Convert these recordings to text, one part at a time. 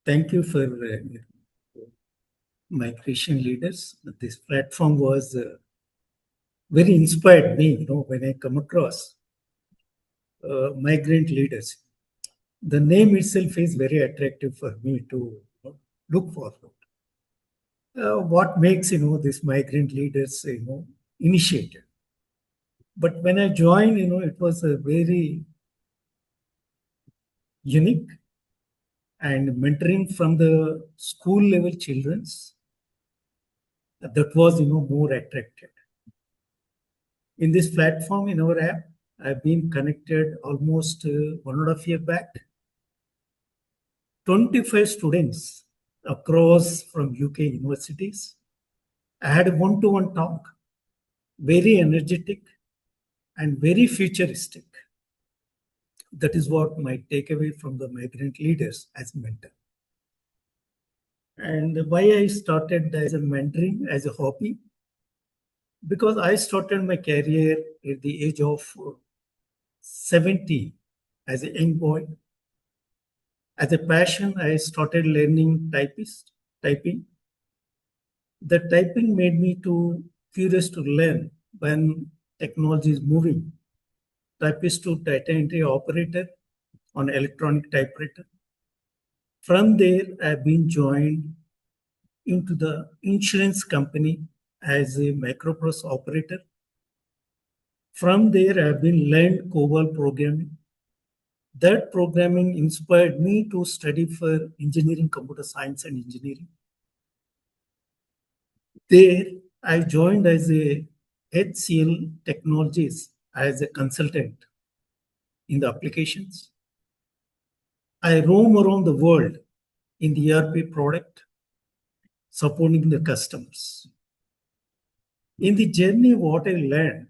Thank you for Migration Leaders. This platform was very inspired me, when I come across Migrant Leaders. The name itself is very attractive for me to look forward. What makes, this Migrant Leaders, initiative. But when I joined, it was a very unique and mentoring from the school level children's that was, more attracted. In this platform, in our app, I've been connected almost 1.5 years back. 25 students across from UK universities. I had a one-to-one talk, very energetic and very futuristic. That is what my takeaway from the migrant leaders as mentor. And why I started as a mentoring as a hobby, because I started my career at the age of 70 as a young boy. As a passion, I started learning typing. The typing made me too curious to learn when technology is moving. Typist to data entry operator on electronic typewriter. From there, I've been joined into the insurance company as a microprocessor operator. From there, I've been learned Gopal programming. That programming inspired me to study for engineering, computer science and engineering. There, I joined as a HCL Technologies as a consultant in the applications. I roam around the world in the ERP product, supporting the customers. In the journey, what I learned,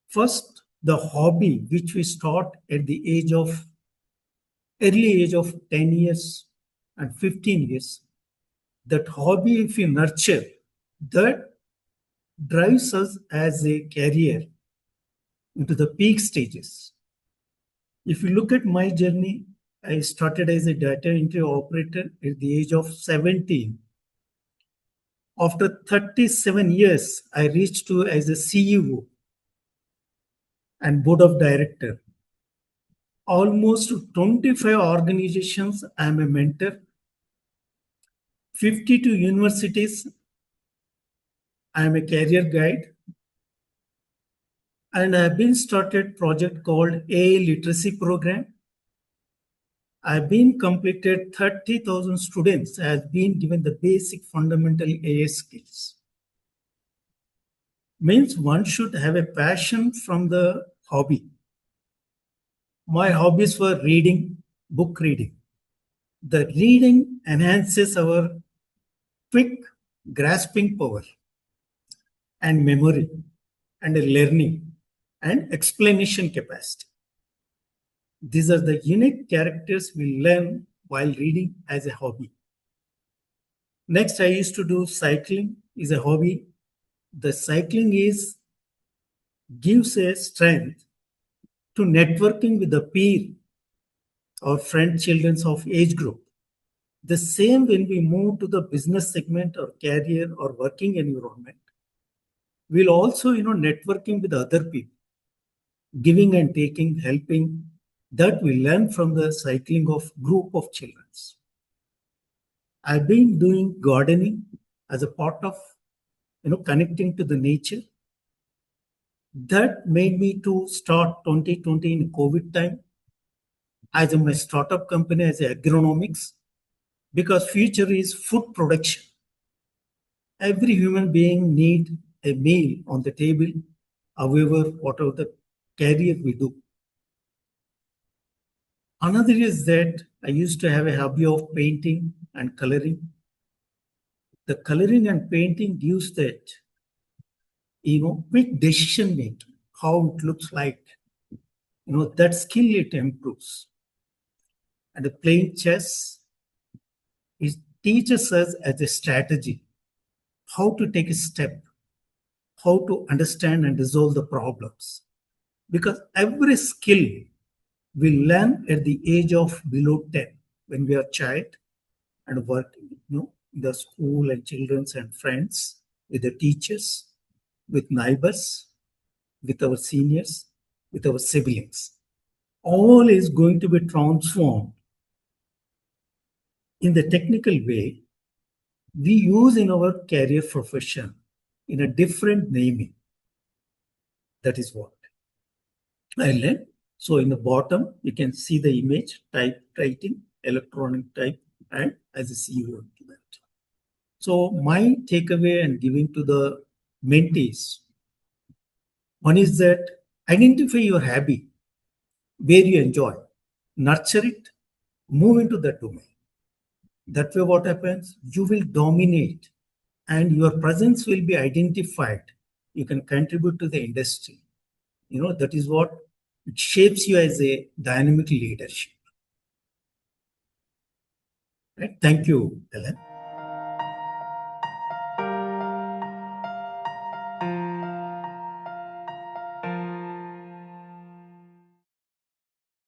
first, the hobby which we start at the early age of 10 years and 15 years, that hobby, if you nurture, that drives us as a career into the peak stages. If you look at my journey, I started as a data entry operator at the age of 17. After 37 years, I reached to as a CEO and board of director. Almost 25 organizations, I am a mentor. 52 universities, I am a career guide. And I have been started project called AI Literacy Program. I've been completed 30,000 students has been given the basic fundamental AI skills. Means one should have a passion from the hobby. My hobbies were reading, book reading. The reading enhances our quick grasping power and memory and learning and explanation capacity. These are the unique characters we learn while reading as a hobby. Next, I used to do cycling is a hobby. The cycling gives a strength to networking with the peer or friend children of age group. The same when we move to the business segment or career or working environment, we'll also networking with other people, giving and taking, helping. That we learn from the cycling of group of children. I've been doing gardening as a part of connecting to the nature. That made me to start 2020 in COVID time as my startup company as agronomics, because future is food production. Every human being need a meal on the table, however, whatever the career we do. Another is that I used to have a hobby of painting and coloring. The coloring and painting gives that, quick decision making, how it looks like, that skill it improves. And the playing chess, it teaches us as a strategy, how to take a step, how to understand and resolve the problems. Because every skill we learn at the age of below 10 when we are child, and work, in the school and children's and friends, with the teachers, with neighbors, with our seniors, with our siblings. All is going to be transformed in the technical way we use in our career profession in a different naming. That is what I learned. So in the bottom, you can see the image, typewriting, electronic type, and as a CEO to that. So my takeaway and giving to the mentees, one is that identify your hobby, where you enjoy, nurture it, move into that domain. That way what happens, you will dominate and your presence will be identified. You can contribute to the industry. That is what it shapes you as a dynamic leadership. Right? Thank you, Ellen.